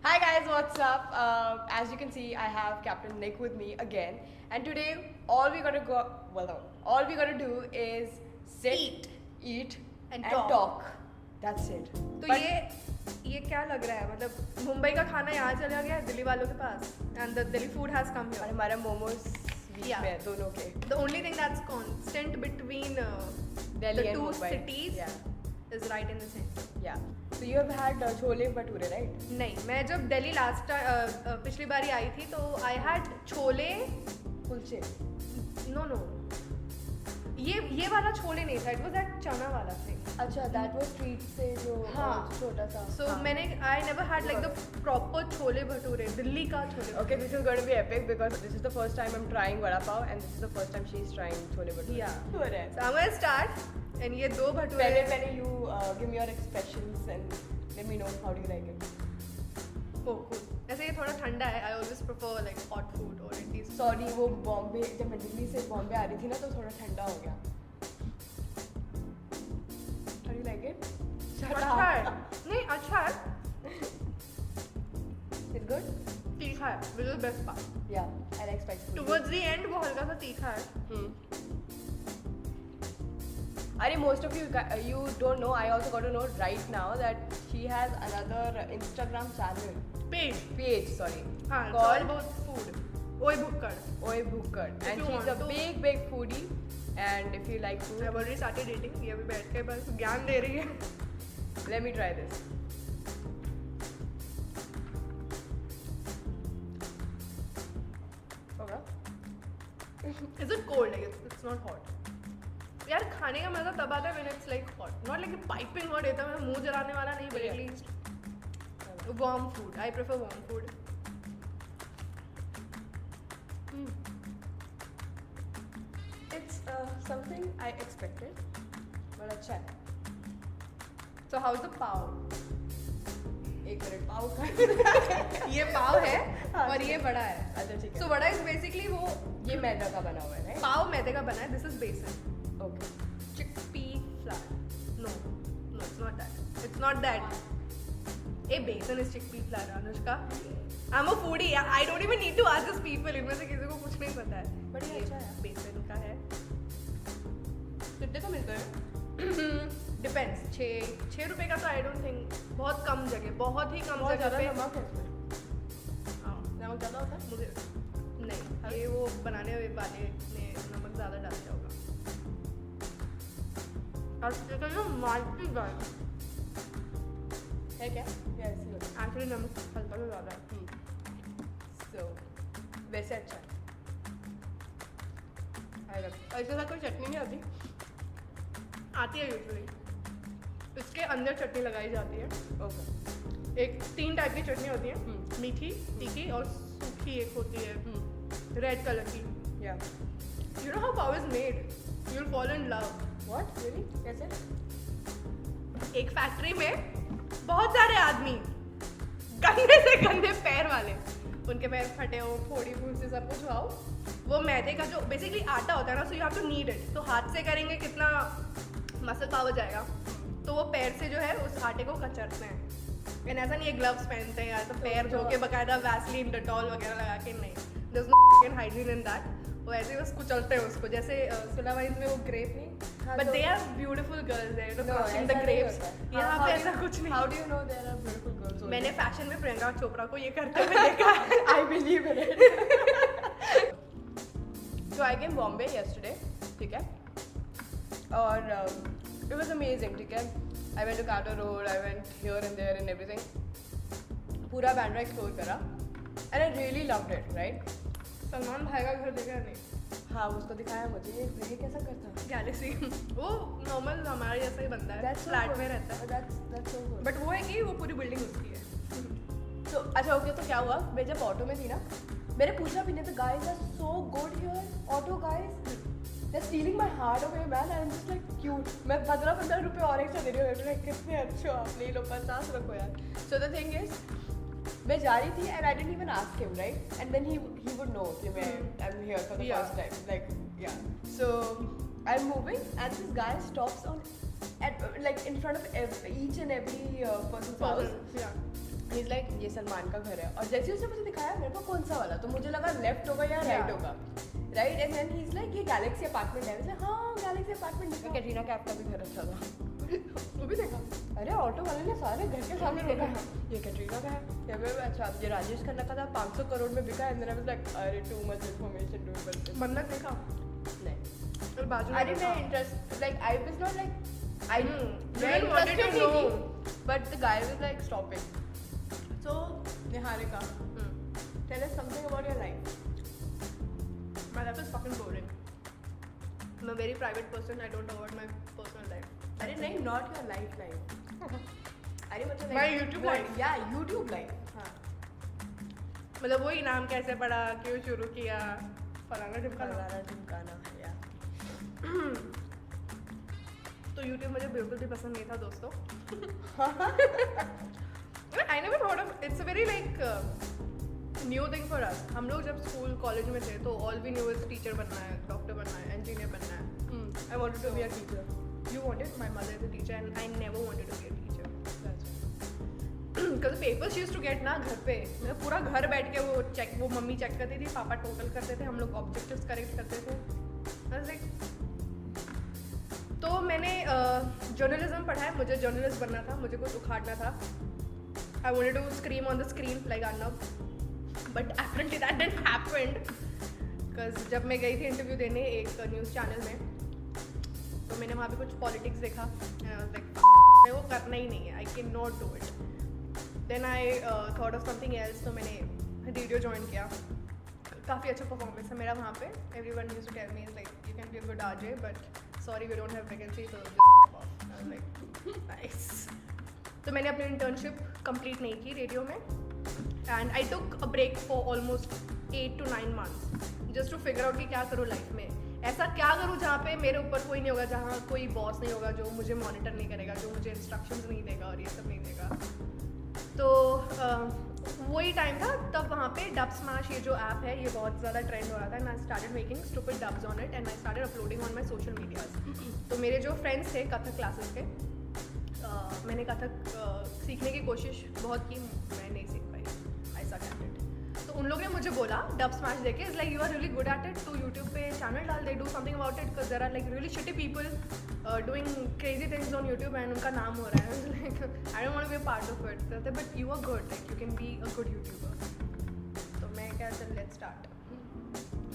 Hi guys, what's up? As you can see, I have Captain Nick with me again, and today all we gotta do is sit, eat, And and talk. talk. That's it. तो But ये क्या लग रहा है मतलब मुंबई का खाना यहाँ चला गया दिल्ली वालों के पास and the Delhi food has come और हियर हमारा मोमोज Yeah. में दोनों के the only thing that's constant between Delhi the and to Mumbai. Cities Yeah. Is right in the centre Yeah. So you have had chole bhature, right? नहीं मैं जब Delhi last पिछली बारी आई थी तो I had chole kulche. No ये वाला छोले नहीं था इट वाज दैट चना वाला थिंग अच्छा, that was street से जो हाँ. छोटा सा. सो हाँ. मैंने I never had like the proper chole bhature Delhi का chole Okay, this is going to be epic because this is the first time I'm trying vada pav and this is the first time she's trying chole bhature. Yeah. हो रहा है. So I'm gonna start and ये दो भटूरे पहले you give me your expressions and let me know how do you like it. Oh, cool. ऐसे ये थोड़ा ठंडा है I always prefer like hot food और इट इज Sorry, वो बॉम्बे जब मैं दिल्ली से बॉम्बे आ रही थी ना तो थोड़ा ठंडा हो गया. How do you like it? Shut अच्छा है up. नहीं अच्छा है It's good? तीखा है which is best part Yeah, I like spicy food. Towards the end वो हल्का सा तीखा है Hmm. Are most of you don't know. I also got to know right now that she has another Instagram channel pet page. Sorry, हाँ all called about food ओए भुक्कड़ Oi Bhukkad, and you she's want a to- big foodie. And if you like I food, have already started eating ये अभी बैठ के बस ज्ञान दे रही है let me try this. होगा? Is it cold like it's not hot यार खाने का मजा तब आता है when it's like hot not like piping hot होता है मुंह जलाने वाला नहीं but Yeah. At least warm food I prefer warm food It's something I expected, but अच्छा है. सो हाउ इज द पाव एक मिनट पाव का. ये पाव है हाँ, और ठीक ये है. बड़ा है अच्छा ठीक है. सो बड़ा इज बेसिकली वो ये मैदा का बना हुआ है, right? पाव मैदे का बना है this is besan Okay. Chickpea flour no it's not that it's not that a besan is chickpea flour Anushka I am a foodie I don't even need to ask this people इनमें से किसी को कुछ नहीं पता है But ये अच्छा है. बेसन का है कितने का मिलता है? डिपेंड्स छः रुपये का तो आई डोंट थिंक बहुत कम जगह बहुत ही कम बहुत जगह ज़्यादा पे नमक है इसमें. हाँ, नमक ज़्यादा होता है? मुझे नहीं ये वो बनाने वाले ने नमक ज़्यादा डाल दिया होगा और चिकन ना माल्टी गाय है क्या? या ऐसी होती है? एक्चुअली नमक हल्का सा ज़्यादा है So, वैसे अच्छा है. ऐसे साथ कोई चटनी नहीं आती? आती है यूजुअली इसके अंदर चटनी लगाई जाती है Okay. एक 3 टाइप की चटनी होती है हम्म। मीठी तीखी और सूखी एक होती है रेड कलर की Yeah. You know how pav is made you will fall in love What? Really? कैसे? एक फैक्ट्री में बहुत सारे आदमी गंदे से गंदे पैर वाले उनके पैर फटे हो फोड़ी फूसी सब कुछ हुआ हो वो मैदे का जो बेसिकली आटा होता है ना so you have to need it तो हाथ से करेंगे कितना मसल पावर जाएगा तो वो पैर से जो है उस आटे को कचरते हैं एंड ऐसा नहीं है ग्लव्स पहनते हैं यार तो पैर धो के बकायदा वैसलीन डेटॉल वगैरह लगा के नहीं there is no hygiene in that वो ऐसे ही बस कुचलते हैं उसको जैसे सुलावाइंस में वो ग्रेप नहीं हाँ, बट तो- they are beautiful girls there too No, crushing ऐसा द नहीं ग्रेप्स होता है. यहाँ How पे do ऐसा you- कुछ नहीं How do you know there are beautiful girls? only? मैंने फैशन में प्रियंका चोपड़ा को ये करते हुए देखा है I believe in it. So I came Bombay yesterday, ठीक है? और it was amazing, ठीक है? I went to Carter Road, I went here and there and everything. पूरा बैंड्रा एक्सप्लोर करा and I really loved it, right? Salman भाई का घर देखा नहीं हाँ, उसको दिखाया मुझे ये कैसा करता है? गैलेक्सी वो नॉर्मल हमारे जैसा ही बंदा है That's so फ्लैट good. में रहता है That's so good. बट वो है कि वो पूरी बिल्डिंग उसकी है तो अच्छा ओके तो क्या हुआ मैं जब ऑटो में थी ना मैंने पूछा भी नहीं तो guys are so good here auto guys they stealing my heart away man I am just like cute मैं 15 रुपए और एक्स्ट्रा दे रही हूँ लाइक कितने अच्छे हो आप ले लो 50 रखो यार सो द थिंग इज मैं जा रही थी and I didn't even ask him right and then he would know कि मैं I am here for the Yeah. First time like या so I am moving and this guy stops on at like in front of each and every person's house yeah he's like ये सलमान का घर है और जैसे उसने मुझे दिखाया मेरे को कौन सा वाला तो मुझे लगा लेफ्ट होगा या राइट होगा right and then he is like ये गैलेक्सी अपार्टमेंट है मैं हाँ गैलेक्सी अपार्टमेंट देखा कैटरीना कैफ का भी घर अच्छा था वो भी देखा अरे ऑटो वाले ने सारे घर के सामने रोका ये कैटरीना का है या मैं अच्छा ये राजेश खन्ना का था 500 करोड़ में बिका and then I was like अरे too much information too but Mannat देखा नहीं और बाजू I didn't have interest like I was not like I didn't wanted to know. but the guy was like stopping so Niharika tell us something about your life My life is fucking boring. I'm a very private person. I don't know about my personal life. अरे नहीं not your life अरे मतलब My YouTube life. yeah YouTube life हाँ मतलब वही नाम कैसे पड़ा, क्यों शुरू किया, फलाना ढिमकाना। फलाना ढिमकाना या तो YouTube मुझे बिल्कुल भी पसंद नहीं था दोस्तों। I never thought of it's a very like new thing for us. हम लोग जब स्कूल कॉलेज में थे तो all we knew is teacher बनना है, डॉक्टर बनना है, इंजीनियर बनना है। I wanted to be a teacher. You wanted? My mother is a teacher and I never wanted to be a teacher. Because the papers she used to get ना घर पे, मैं पूरा घर बैठ के वो मम्मी चेक करती थी, पापा टोटल करते थे, हम लोग ऑब्जेक्टिव्स करेक्ट करते थे। I was like, तो मैंने जर्नलिज्म पढ़ा है, मुझे जर्नलिस्ट बनना था, मुझे कुछ उखाड़ना था। I wanted to scream on the screen like Arnab, but apparently that didn't happen. Because जब मैं गई थी इंटरव्यू देने एक न्यूज़ चैनल में, तो मैंने वहाँ पे कुछ पॉलिटिक्स देखा and I was like, मैं वो करना ही नहीं है, I cannot do it. Then I thought of something else, तो मैंने रेडियो ज्वाइन किया। काफ़ी अच्छा परफॉर्मेंस है मेरा वहाँ पे। Everyone used to tell me like you can be a good RJ, but sorry we don't have vacancy, so just off. I was like nice. तो मैंने अपनी इंटर्नशिप कंप्लीट नहीं की रेडियो में and I took a break for almost 8 to 9 months just to figure out कि क्या करूँ life में, ऐसा क्या करूँ जहाँ पे मेरे ऊपर कोई नहीं होगा, जहाँ कोई बॉस नहीं होगा जो मुझे मॉनिटर नहीं करेगा, जो मुझे इंस्ट्रक्शंस नहीं देगा और ये सब नहीं देगा। तो वही टाइम था तब वहाँ पे डब स्मैश ये जो ऐप है ये बहुत ज़्यादा ट्रेंड हो रहा था and I started making stupid dubs on it and I started uploading on my social medias. तो मेरे जो फ्रेंड्स थे कथक क्लासेस के, मैंने कथक सीखने की कोशिश बहुत की, मैं नहीं सीख पाई, आई सक एट इट। तो उन लोगों ने मुझे बोला डब स्मैश देखे is like you are really good at it, तो यूट्यूब पे चैनल डाल दे, do something about it because there are like really shitty people doing crazy things on YouTube and उनका नाम हो रहा है, like I don't want to be a part of it, कहते but you are good, like you can be a good YouTuber. तो मैं क्या चल लेट्स स्टार्ट।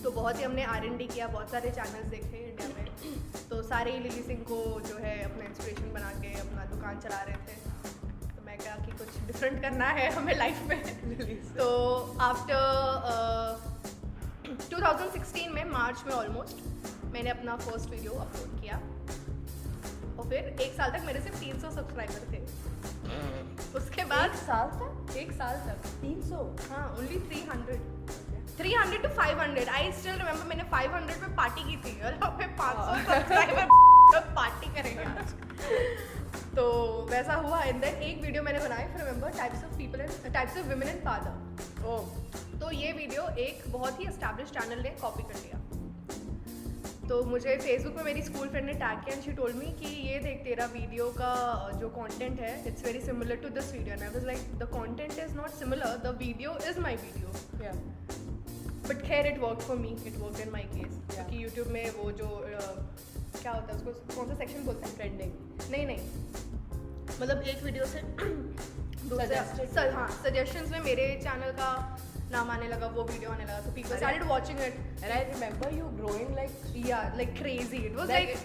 तो बहुत ही हमने R&D किया, बहुत सारे चैनल्स देखे इंडिया में, तो सारे ही लिली सिंह को जो है अपना इंस्पिरेशन बना के अपना दुकान चला रहे थे। तो मैं क्या कि कुछ डिफरेंट करना है हमें लाइफ में। तो आफ्टर 2016 में मार्च में ऑलमोस्ट मैंने अपना फर्स्ट वीडियो अपलोड किया और फिर एक साल तक मेरे सिर्फ 300 सब्सक्राइबर थे। उसके बाद एक साल तक 300, हाँ only 300 to 500। I still remember मैंने 500 पे पार्टी की थी और अब 500 सब्सक्राइबर पार्टी करेंगे आज। तो वैसा हुआ एंड देन एक वीडियो मैंने बनाई फिर remember types of women in father. ओह, तो ये वीडियो एक बहुत ही एस्टैब्लिश चैनल ने कॉपी कर लिया। तो मुझे फेसबुक पे मेरी स्कूल फ्रेंड ने टैग किया एंड शी टोल्ड मी कि ये देख तेरा वीडियो का जो कंटेंट है it's very similar to this video and I was like the content is not similar, the video is my video. But खैर it work for me, it work in my case, क्योंकि YouTube में वो जो क्या होता है उसको कौन सा सेक्शन बोलते हैं, ट्रेंडिंग नहीं मतलब एक वीडियो से दूसरे हाँ सजेशंस में मेरे चैनल का नाम आने लगा, वो वीडियो आने लगा, तो people started watching it and I remember you growing like crazy. It was like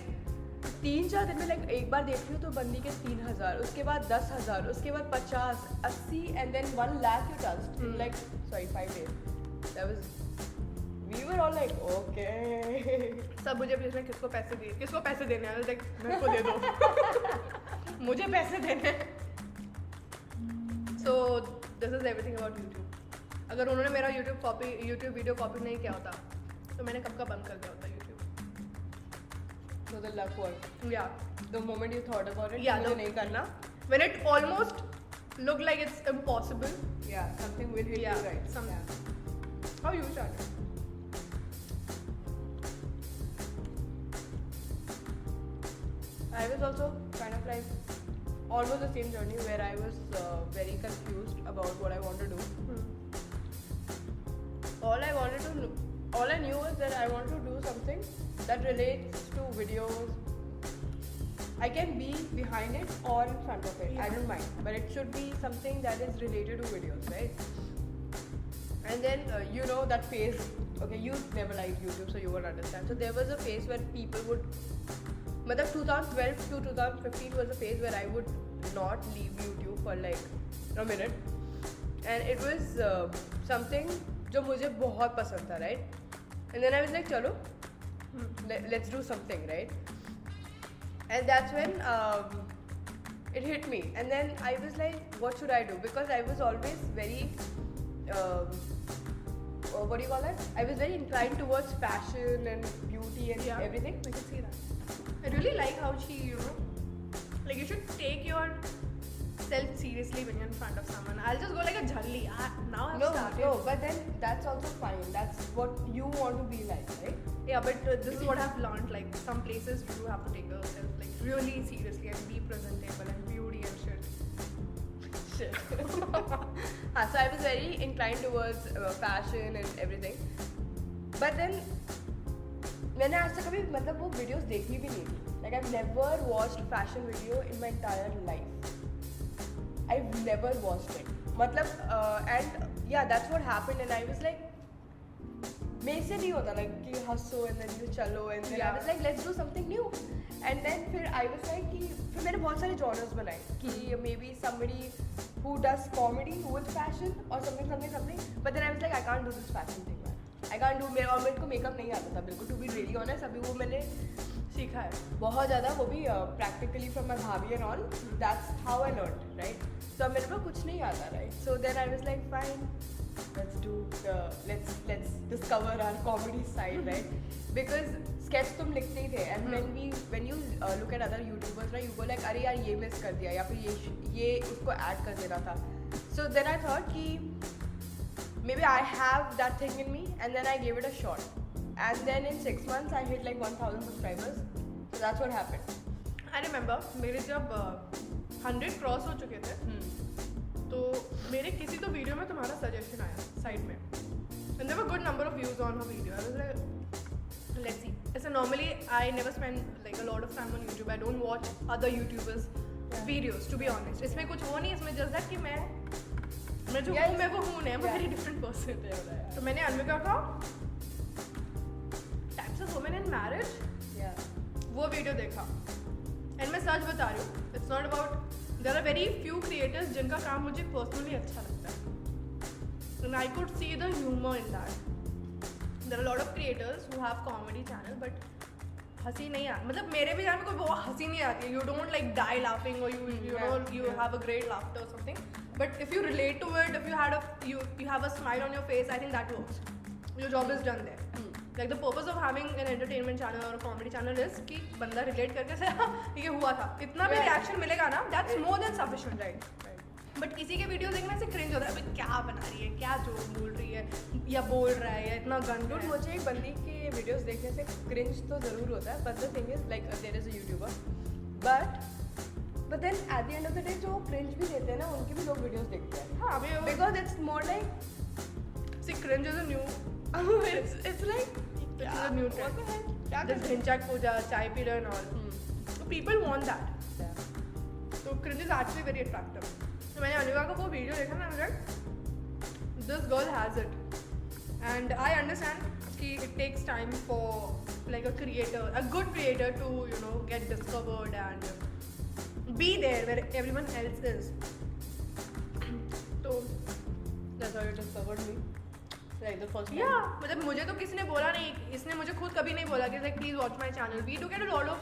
3-4 दिन में लाइक एक बार देख रही हूँ तो बंदी के 3000, उसके बाद 10,000, उसके बाद 50, 80 and then 1 lakh you touched in like 5 days। That was we were all like okay। सब मुझे पूछ रहे किसको पैसे देने हैं, लाइक मेरे को दे दो मुझे पैसे देने। So this is everything about YouTube. अगर उन्होंने मेरा यूट्यूब वीडियो कॉपी नहीं किया होता तो मैंने कब का बंद कर दिया होता YouTube. So the luck worked. Yeah, the moment you thought about it, yeah, मुझे नहीं करना, when it almost looked like it's impossible, yeah, something will hit you right. How you started? I was also kind of like almost the same journey where I was very confused about what I want to do. All I knew was that I wanted to do something that relates to videos. I can be behind it or in front of it. I don't mind, but it should be something that is related to videos, right? And then you know that phase. Okay, you never liked YouTube, so you won't understand. So there was a phase where people would. But 2012 to 2015 was a phase where I would not leave YouTube for like a minute, and it was something जो मुझे बहुत पसंद था, right? And then I was like, चलो, let's do something, right? And that's when it hit me. And then I was like, what should I do? Because I was always very, what do you call that? I was very inclined towards fashion and beauty and everything. I can see that. I really like how she, you know, like you should take yourself seriously when you're in front of someone. I'll just go like a jhalli. Now I've started. No, but then that's also fine. That's what you want to be like, right? Yeah, but this is what I've learned. Like some places you have to take yourself like really seriously and be presentable and beauty and shit. So I was very inclined towards fashion and everything. But then मैंने आज तक कभी मतलब वो videos देखी भी नहीं थी. Like I've never watched fashion video in my entire life. I've never watched it. मतलब and yeah, that's what happened, and I was like, मेरे से नहीं होता like कि हंसो and then you चलो and then I was like let's do something new. And then फिर I was like कि फिर मैंने बहुत सारे genres बनाए कि maybe somebody who does comedy with fashion or something. But then I was like I can't do this fashion thing, man. I can't do और मेरे को मेकअप नहीं आता था बिल्कुल, to be really honest. अभी वो मैंने सीखा है बहुत ज़्यादा, वो भी practically from my भाभी and all. That's how I learned, right? So मेरे को कुछ नहीं आता, right? So then I was like fine, let's discover our comedy side, right? Because sketch तुम लिखते ही थे, and when you look at other YouTubers, right, you go like अरे यार ये miss कर दिया या फिर ये उसको add कर देना था. So then I thought कि maybe I have that thing in me, and then I gave it a shot. And then in 6 months I hit like 1,000 subscribers. So that's what happened. I remember मेरे जब 100 cross हो चुके थे तो मेरे किसी तो वीडियो में तुम्हारा सजेशन आया साइड में, and there were good number of views on her video. I was like, let's see. So normally I never spend like a lot of time on YouTube. I don't watch other YouTubers videos, to be honest. इसमें कुछ वो नहीं, इसमें just that कि मैं जो हूँ मैं वो हूँ नहीं, I'm a very different person. तो मैंने अन्विका का Types of Women in Marriage वो वीडियो देखा, and मैं सच बता रही हूँ, it's not about, there are very few creators जिनका काम मुझे personally अच्छा लगता है, and I could see the humor in that. There are a lot of creators who have comedy channel but हंसी नहीं आती, मतलब मेरे भी जान में कोई बहुत हंसी नहीं आती है. You don't like die laughing or you know you have a great laughter or something. But if you relate to it, if you had you have a smile on your face, I think that works. Your job is done there. Like the purpose of having an entertainment channel or a comedy channel is कि बंदा relate करके से ये हुआ था, इतना भी reaction मिलेगा ना, that's more than sufficient, right? But किसी के वीडियो देखने से क्रिंज होता है, अभी क्या बना रही है, क्या जोक बोल रही है या बोल रहा है या इतना गंद. मुझे एक बंदी के वीडियोस देखने से क्रिंज तो ज़रूर होता है, but the thing is like there is a YouTuber, but then at the end of the day जो क्रिंज भी देते हैं ना उनके भी लोग वीडियोस देखते हैं. हाँ, because it's more like see cringe is a new it's like it's a new trend. This Dhinchak Pooja, चाय पी रहे and all. So people want that. So cringe is actually very attractive. तो मैंने अनुवा का वो वीडियो देखा ना, मुझे this girl has it, and I understand कि it takes time for like a creator, a good creator to get discovered and be there where everyone else is. तो that's how you discovered me. Like the first time. Yeah, मतलब मुझे तो किसी ने बोला नहीं, इसने मुझे खुद कभी नहीं बोला कि like please watch my channel. We do get a lot of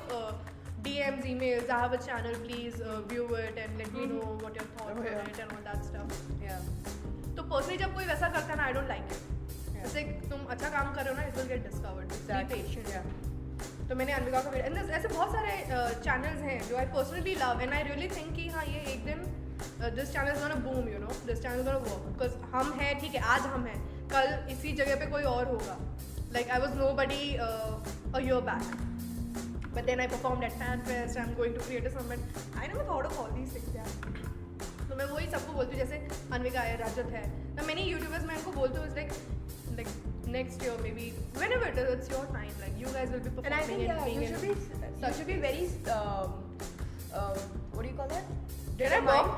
DMs, emails. I have a channel, please view it and let me know what your thoughts on it and all that stuff. Yeah. तो personally जब कोई वैसा करता है ना, I don't like it. जैसे तुम अच्छा काम कर रहे हो ना, it will get discovered. Be patient. Yeah. तो मैंने अन्विका का वीडियो, and ऐसे बहुत सारे channels हैं जो I personally love and I really think कि हाँ ये एक दिन this channel is gonna boom, this channel is gonna work because हम हैं, ठीक है, आज हम हैं, कल इसी जगह पे कोई और होगा. Like I was nobody a year back. But then I performed at FanFest. I'm going to create a summit. I never thought of all these things यार. तो मैं वही सबको बोलती हूँ, जैसे अनविका है, रजत है, तो मैंने यूट्यूबर्स मैं इनको बोलती हूँ like next year maybe whenever it is, it's your time, like you guys will be And I performing think and being you should be very what do you call that? Determined.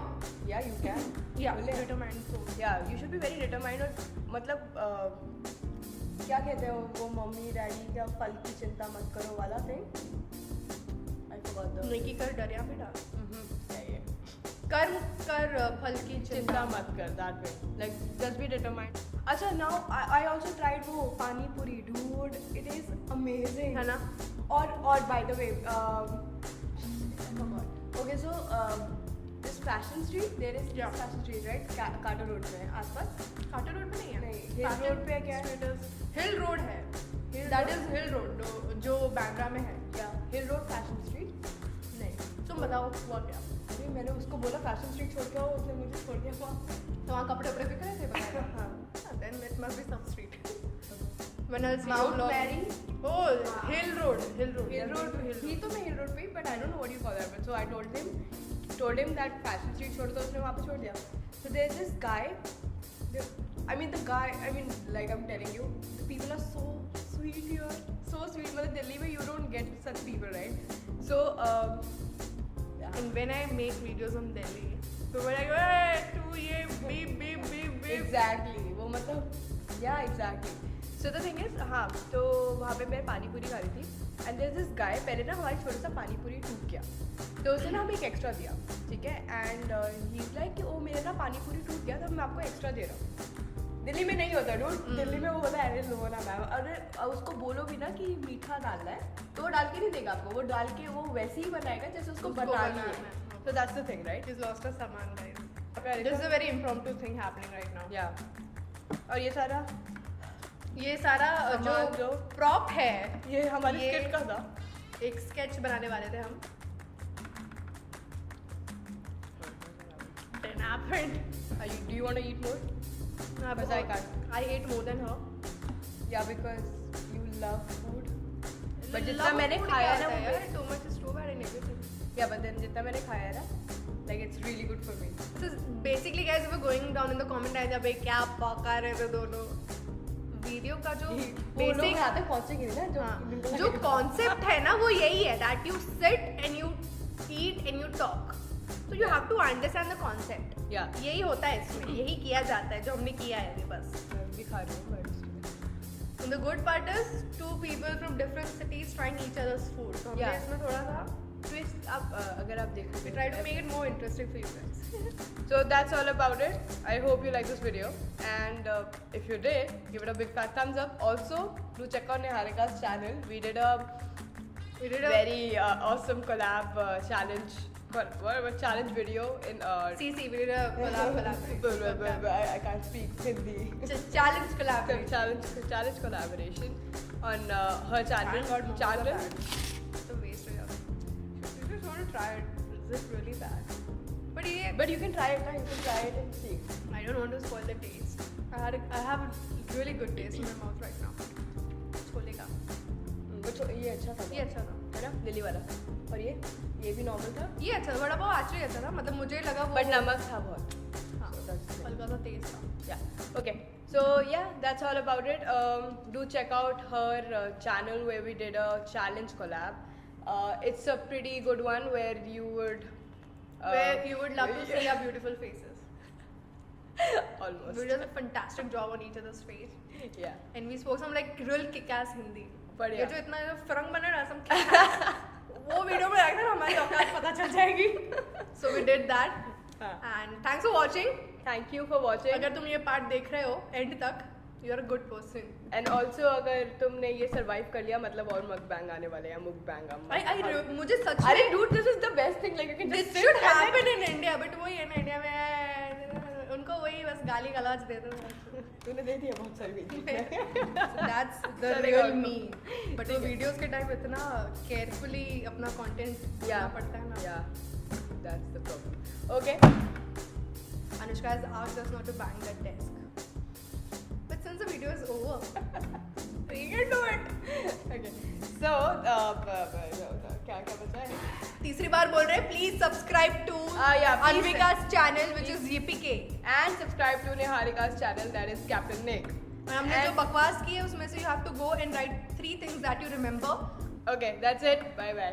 Yeah, you can. yeah बोले? determined. So Yeah, you should be very determined. और मतलब क्या कहते हो वो mummy daddy का फल की चिंता मत करो वाला थिंग. I forgot the. नेकी कर डरिया पे डाल, Yeah, yeah. कर्म कर फल की चिंता चिंता मत कर that way. Like just be determined. अच्छा now I also tried वो पानी पूरी dude. It is amazing. है ना. और by the way I forgot. Okay, so this fashion street, there is Yeah. this fashion street, right? Carter Road में आसपास. काटा रोड पे नहीं है. नहीं, Hill Road पे क्या है? हिल रोड है. Hill That Road? is hill road जो बैंड्रा में है. Yeah, Hill Road fashion street. नहीं, तुम बताओ हुआ क्या. अरे मैंने उसको बोला फैशन स्ट्रीट छोड़ के आओ, उसने मुझे छोड़ दिया वहाँ. तो वहाँ कपड़े वपड़े बिक रहे थे बताया. हाँ. Then it must be some street. When I'll see Mount you vlog. Mary. Oh, Hill Road. Hill Road to Hill. ही तो मैं Hill Road पे ही, but I don't know what you call that. But so I told him that fashion street छोड़ दो, उसने वहाँ पे छोड़ दिया. So there's this guy. I mean, like I'm telling you, the people are so sweet here, so sweet. मतलब दिल्ली में you don't get such people, right? So yeah. And when I make videos on Delhi, so we're like, hey, तू ये beep beep beep beep. Exactly. वो मतलब yeah, exactly. So the thing is, हाँ, तो वहाँ पे मैं पानी पूरी खा रही थी. And there's this guy, पहले ना हमारी छोटा सा पानी पूरी टूट गया, तो उसने ना हमें एक एक्स्ट्रा दिया, ठीक है. एंड ही इज लाइक कि ओ मेरा ना पानी पूरी टूट गया, तो मैं आपको एक्स्ट्रा दे रहा हूँ. दिल्ली में नहीं होता डूड. दिल्ली में वो होता है अरे लो ना मैम. अरे उसको बोलो भी ना कि मीठा डालना है, तो वो डाल के नहीं देगा आपको. वो डाल के वो वैसे ही बनाएगा जैसे उसको बनाना है. So that's the thing, right? He's lost a saman, guys. Okay, This is a very impromptu thing happening right now. Yeah. और ये सारा जो जो prop है, ये हमारे ये- स्किट का था. एक sketch बनाने वाले थे हम. Then happened. Do you want to eat more? No, Because I can't. I ate more than her. Yeah, because you love food. But जितना Love मैंने food खाया क्या ना होता है वो यार, too much is too bad in everything. Yeah, but then जितना मैंने खाया ना, like it's really good for me. So basically guys, we were going down in the comment line अबे क्या पका रहे थे दोनों. वीडियो का जो वो लोग बेसिक यहाँ तक पहुँचेंगे ना जो जो कॉन्सेप्ट है ना वो यही है that you sit and you eat and you talk. So you have to understand the concept. Yeah. यही होता है इसमें, यही किया जाता है जो हमने किया है अभी बस. मैं भी खा रही हूँ but And the good part is two people from different cities trying each other's food. So हमने Yeah. इसमें थोड़ा सा twist आप अगर आप देखो we try to make it more interesting for you guys. So that's all about it. I hope you like this video, and if you did, give it a big fat thumbs up. Also, do check out Niharika's channel. We did a very awesome collab challenge. What challenge video in CC, we did a collaboration. I can't speak Hindi. Challenge collaboration. challenge collaboration on her channel. Thank God, channel. It's a waste of your. You just want to try it. Is it really bad? But you can try it. You can try it and see. I don't want to spoil the taste. I have a really good taste in my mouth right now. Chole का. ये अच्छा था. ये अच्छा था. है ना दिल्ली वाला. और ये भी नॉर्मल था. ये अच्छा था. बड़ा पाव एक्चुअली अच्छा था. मतलब मुझे लगा वो. बट नमक था बहुत. हाँ. So that's the thing. हल्का सा तेज था. Yeah. Okay. So yeah, that's all about it. Do check out her channel where we did a challenge collab. It's a pretty good one where you would. Where you would love to see our beautiful faces. Almost. We did a fantastic job on each other's face. Yeah. And we spoke some like real kick-ass Hindi. बढ़िया. ये जो इतना फरंग बना रहा some kick-ass. वो video में आएगा ना हमारी औकात पता चल जाएगी. So we did that. हाँ. And thanks for watching. Thank you for watching. अगर तुम ये पार्ट देख रहे हो एंड तक, you are a good person. And also अगर तुमने ये survive कर लिया मतलब और mukbang आने वाले हैं mukbang. मुझे सच अरे में dude, this is the best thing. Like you can just this should happen in India, but वही है ना इंडिया में उनको वही बस गाली गलौज दे दो. तूने दे दिया बहुत सारी वीडियो. That's the चलेगा real उनको. me. But वो videos के टाइम इतना carefully अपना content बोलना पड़ता है ना. Yeah. That's the problem. Okay. Anushka has asked us not to bang that desk. But since the video is over, we can do it. Okay. So, क्या बचा है? तीसरी बार बोल रहे हैं please subscribe to yeah, please अनविका's channel which is YPK। And subscribe to Niharika's channel, that is Captain Nick. और हमने जो बकवास की है उसमें से you have to go and write 3 things that you remember. Okay, that's it. Bye bye.